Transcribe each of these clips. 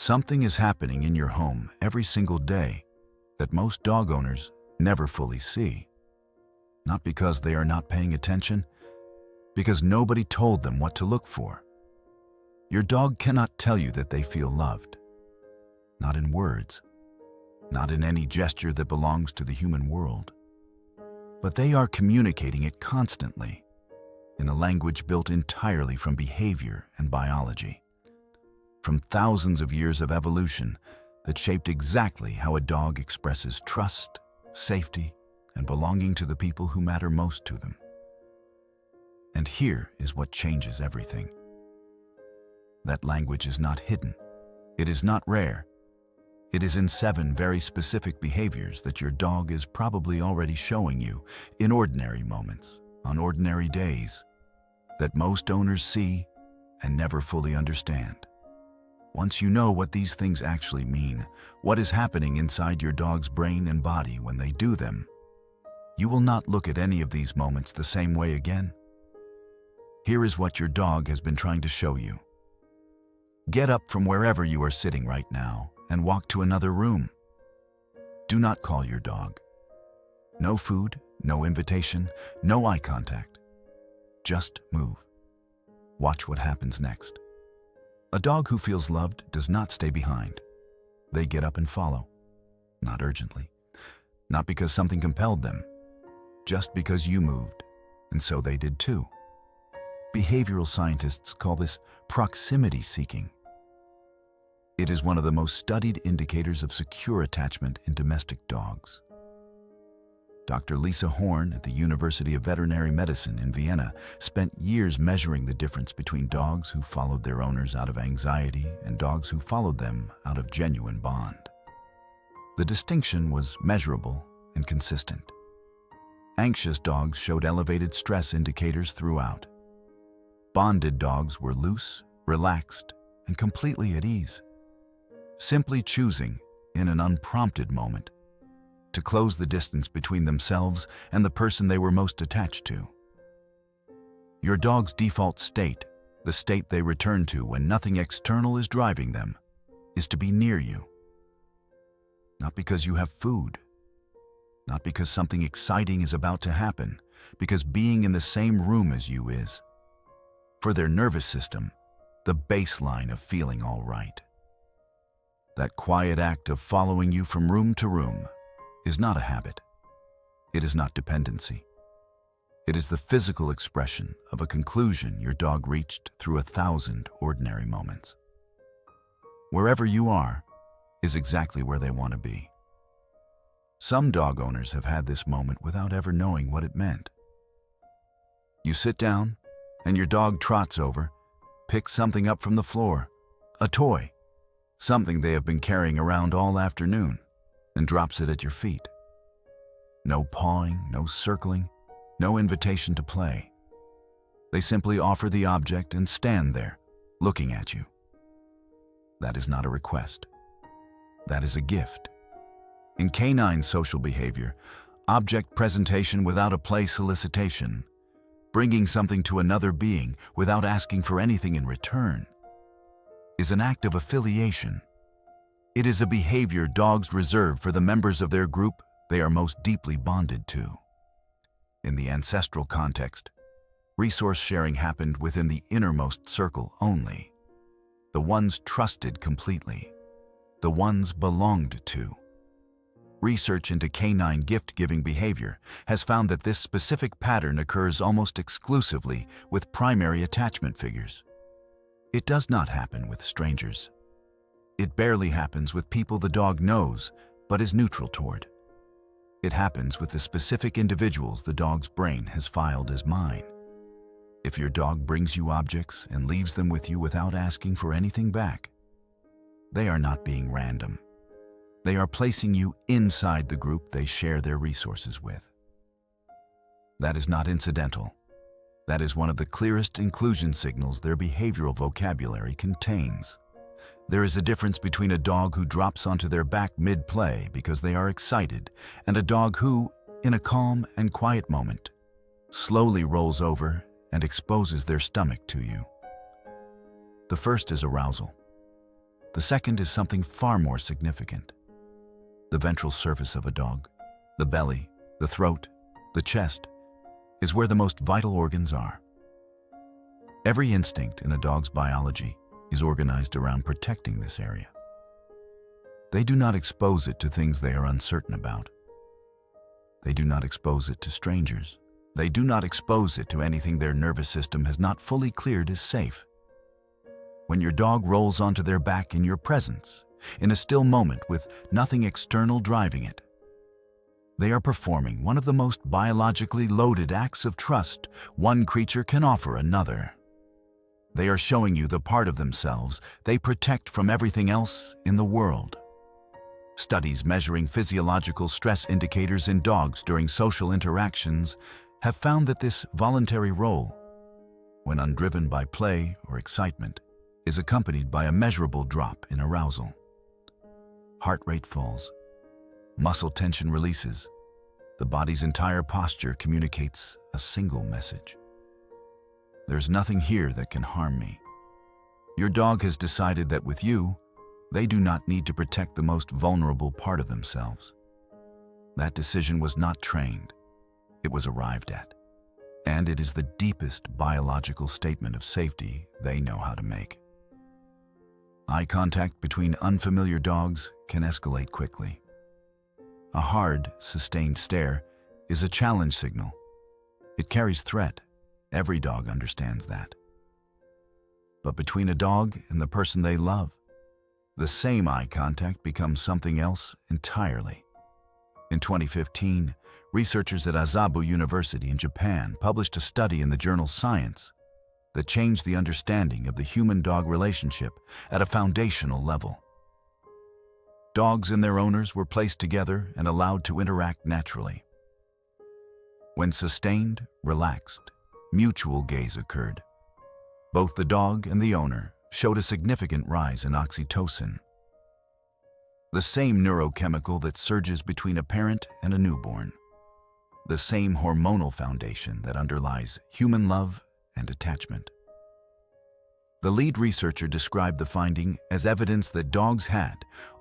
Something is happening in your home every single day that most dog owners never fully see. Not because they are not paying attention, because nobody told them what to look for. Your dog cannot tell you that they feel loved. Not in words, not in any gesture that belongs to the human world. But they are communicating it constantly, in a language built entirely from behavior and biology. From thousands of years of evolution that shaped exactly how a dog expresses trust, safety, and belonging to the people who matter most to them. And here is what changes everything. That language is not hidden. It is not rare. It is in 7 very specific behaviors that your dog is probably already showing you in ordinary moments, on ordinary days, that most owners see and never fully understand. Once you know what these things actually mean, what is happening inside your dog's brain and body when they do them, you will not look at any of these moments the same way again. Here is what your dog has been trying to show you. Get up from wherever you are sitting right now and walk to another room. Do not call your dog. No food, no invitation, no eye contact. Just move. Watch what happens next. A dog who feels loved does not stay behind. They get up and follow. Not urgently. Not because something compelled them. Just because you moved, and so they did too. Behavioral scientists call this proximity seeking. It is one of the most studied indicators of secure attachment in domestic dogs. Dr. Lisa Horn at the University of Veterinary Medicine in Vienna spent years measuring the difference between dogs who followed their owners out of anxiety and dogs who followed them out of genuine bond. The distinction was measurable and consistent. Anxious dogs showed elevated stress indicators throughout. Bonded dogs were loose, relaxed, and completely at ease, simply choosing, in an unprompted moment, to close the distance between themselves and the person they were most attached to. Your dog's default state, the state they return to when nothing external is driving them, is to be near you. Not because you have food, not because something exciting is about to happen, because being in the same room as you is, for their nervous system, the baseline of feeling all right. That quiet act of following you from room to room is not a habit. It is not dependency. It is the physical expression of a conclusion your dog reached through 1,000 ordinary moments. Wherever you are is exactly where they want to be. Some dog owners have had this moment without ever knowing what it meant. You sit down, and your dog trots over, picks something up from the floor, a toy, something they have been carrying around all afternoon, and drops it at your feet. No pawing, no circling, no invitation to play. They simply offer the object and stand there, looking at you. That is not a request. That is a gift. In canine social behavior, object presentation without a play solicitation, bringing something to another being without asking for anything in return, is an act of affiliation. It is a behavior dogs reserve for the members of their group they are most deeply bonded to. In the ancestral context, resource sharing happened within the innermost circle only. The ones trusted completely. The ones belonged to. Research into canine gift-giving behavior has found that this specific pattern occurs almost exclusively with primary attachment figures. It does not happen with strangers. It barely happens with people the dog knows but is neutral toward. It happens with the specific individuals the dog's brain has filed as mine. If your dog brings you objects and leaves them with you without asking for anything back, they are not being random. They are placing you inside the group they share their resources with. That is not incidental. That is one of the clearest inclusion signals their behavioral vocabulary contains. There is a difference between a dog who drops onto their back mid-play because they are excited and a dog who, in a calm and quiet moment, slowly rolls over and exposes their stomach to you. The first is arousal. The second is something far more significant. The ventral surface of a dog, the belly, the throat, the chest, is where the most vital organs are. Every instinct in a dog's biology is organized around protecting this area. They do not expose it to things they are uncertain about. They do not expose it to strangers. They do not expose it to anything their nervous system has not fully cleared as safe. When your dog rolls onto their back in your presence, in a still moment with nothing external driving it, they are performing one of the most biologically loaded acts of trust one creature can offer another. They are showing you the part of themselves they protect from everything else in the world. Studies measuring physiological stress indicators in dogs during social interactions have found that this voluntary role, when undriven by play or excitement, is accompanied by a measurable drop in arousal. Heart rate falls, muscle tension releases, the body's entire posture communicates a single message. There's nothing here that can harm me. Your dog has decided that with you, they do not need to protect the most vulnerable part of themselves. That decision was not trained, it was arrived at. And it is the deepest biological statement of safety they know how to make. Eye contact between unfamiliar dogs can escalate quickly. A hard, sustained stare is a challenge signal. It carries threat. Every dog understands that. But between a dog and the person they love, the same eye contact becomes something else entirely. In 2015, researchers at Azabu University in Japan published a study in the journal Science that changed the understanding of the human-dog relationship at a foundational level. Dogs and their owners were placed together and allowed to interact naturally. When sustained, relaxed, mutual gaze occurred. Both the dog and the owner showed a significant rise in oxytocin, the same neurochemical that surges between a parent and a newborn, the same hormonal foundation that underlies human love and attachment. The lead researcher described the finding as evidence that dogs had,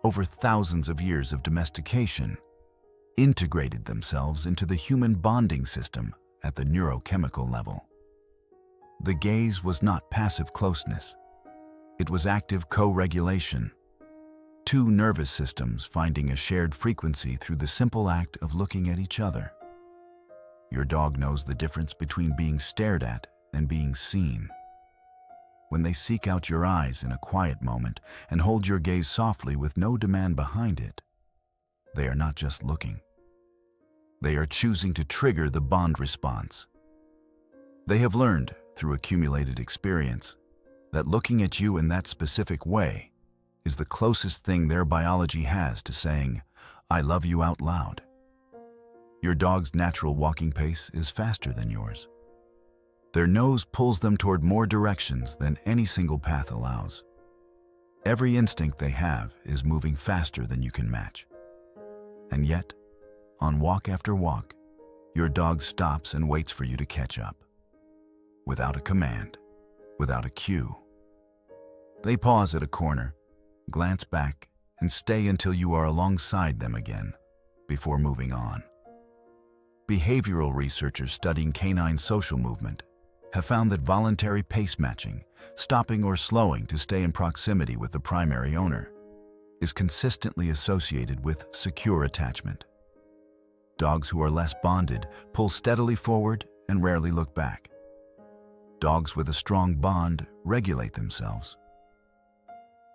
over thousands of years of domestication, integrated themselves into the human bonding system at the neurochemical level. The gaze was not passive closeness. It was active co-regulation. Two nervous systems finding a shared frequency through the simple act of looking at each other. Your dog knows the difference between being stared at and being seen. When they seek out your eyes in a quiet moment and hold your gaze softly with no demand behind it, they are not just looking. They are choosing to trigger the bond response. They have learned, through accumulated experience, that looking at you in that specific way is the closest thing their biology has to saying, "I love you" out loud. Your dog's natural walking pace is faster than yours. Their nose pulls them toward more directions than any single path allows. Every instinct they have is moving faster than you can match. And yet, on walk after walk, your dog stops and waits for you to catch up. Without a command, without a cue. They pause at a corner, glance back, and stay until you are alongside them again, before moving on. Behavioral researchers studying canine social movement have found that voluntary pace matching, stopping or slowing to stay in proximity with the primary owner, is consistently associated with secure attachment. Dogs who are less bonded pull steadily forward and rarely look back. Dogs with a strong bond regulate themselves.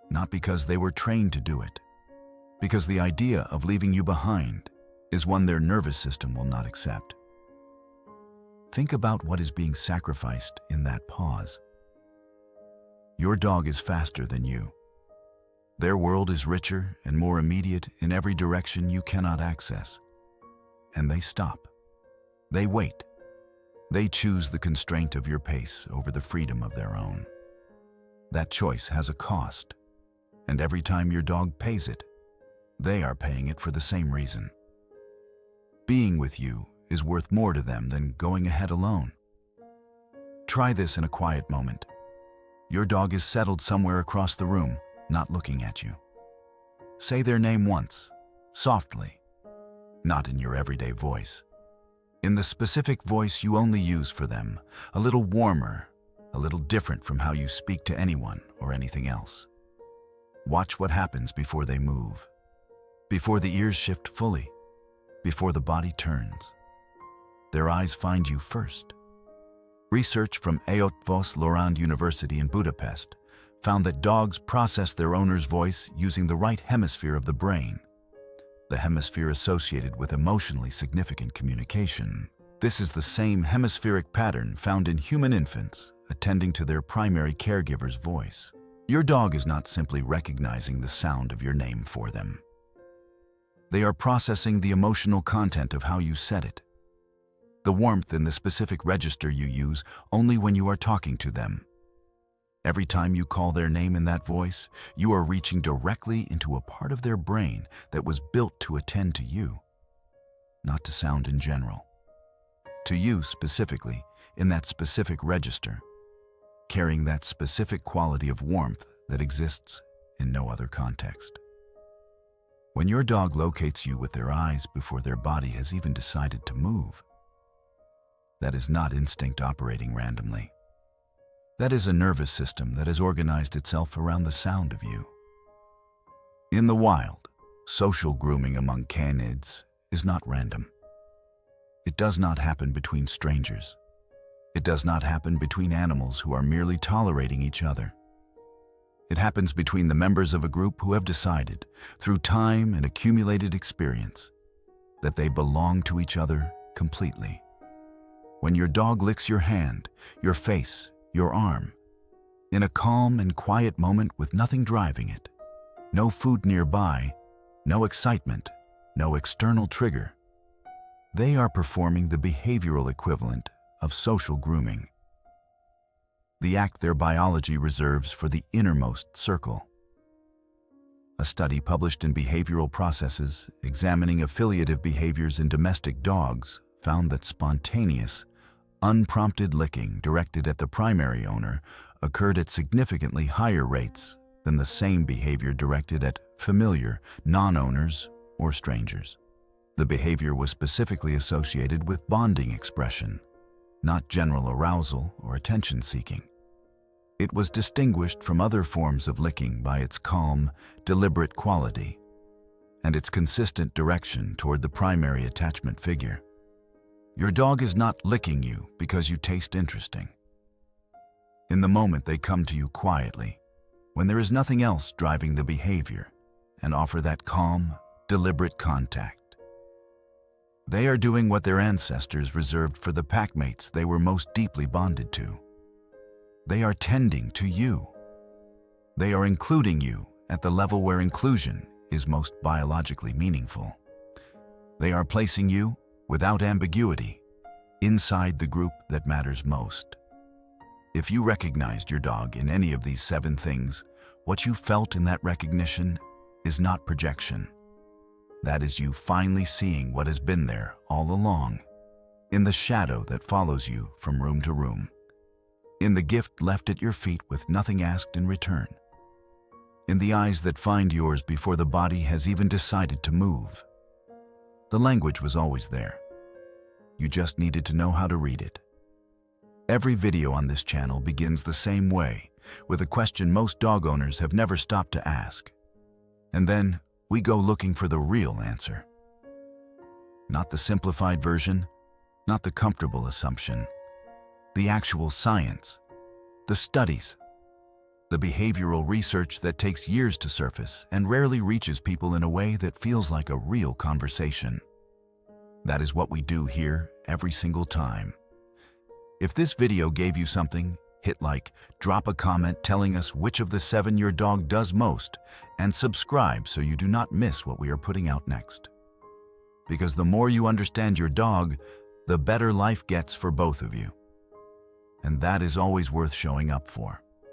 Not because they were trained to do it, because the idea of leaving you behind is one their nervous system will not accept. Think about what is being sacrificed in that pause. Your dog is faster than you. Their world is richer and more immediate in every direction you cannot access. And they stop. They wait. They choose the constraint of your pace over the freedom of their own. That choice has a cost, and every time your dog pays it, they are paying it for the same reason. Being with you is worth more to them than going ahead alone. Try this in a quiet moment. Your dog is settled somewhere across the room, not looking at you. Say their name once, softly, not in your everyday voice. In the specific voice you only use for them, a little warmer, a little different from how you speak to anyone or anything else. Watch what happens before they move, before the ears shift fully, before the body turns. Their eyes find you first. Research from Eötvös Loránd University in Budapest found that dogs process their owner's voice using the right hemisphere of the brain, the hemisphere associated with emotionally significant communication. This is the same hemispheric pattern found in human infants attending to their primary caregiver's voice. Your dog is not simply recognizing the sound of your name for them. They are processing the emotional content of how you said it, the warmth in the specific register you use only when you are talking to them. Every time you call their name in that voice, you are reaching directly into a part of their brain that was built to attend to you, not to sound in general. To you specifically, in that specific register, carrying that specific quality of warmth that exists in no other context. When your dog locates you with their eyes before their body has even decided to move, that is not instinct operating randomly. That is a nervous system that has organized itself around the sound of you. In the wild, social grooming among canids is not random. It does not happen between strangers. It does not happen between animals who are merely tolerating each other. It happens between the members of a group who have decided, through time and accumulated experience, that they belong to each other completely. When your dog licks your hand, your face, your arm, in a calm and quiet moment with nothing driving it, no food nearby, no excitement, no external trigger, they are performing the behavioral equivalent of social grooming, the act their biology reserves for the innermost circle. A study published in Behavioral Processes examining affiliative behaviors in domestic dogs found that spontaneous, unprompted licking directed at the primary owner occurred at significantly higher rates than the same behavior directed at familiar, non-owners or strangers. The behavior was specifically associated with bonding expression, not general arousal or attention-seeking. It was distinguished from other forms of licking by its calm, deliberate quality and its consistent direction toward the primary attachment figure. Your dog is not licking you because you taste interesting. In the moment they come to you quietly, when there is nothing else driving the behavior, and offer that calm, deliberate contact. They are doing what their ancestors reserved for the packmates they were most deeply bonded to. They are tending to you. They are including you at the level where inclusion is most biologically meaningful. They are placing you, without ambiguity, inside the group that matters most. If you recognized your dog in any of these 7 things, what you felt in that recognition is not projection. That is you finally seeing what has been there all along, in the shadow that follows you from room to room, in the gift left at your feet with nothing asked in return, in the eyes that find yours before the body has even decided to move. The language was always there. You just needed to know how to read it. Every video on this channel begins the same way, with a question most dog owners have never stopped to ask. And then we go looking for the real answer. Not the simplified version, not the comfortable assumption. The actual science, the studies, the behavioral research that takes years to surface and rarely reaches people in a way that feels like a real conversation. That is what we do here every single time. If this video gave you something, hit like, drop a comment telling us which of the 7 your dog does most, and subscribe so you do not miss what we are putting out next. Because the more you understand your dog, the better life gets for both of you. And that is always worth showing up for.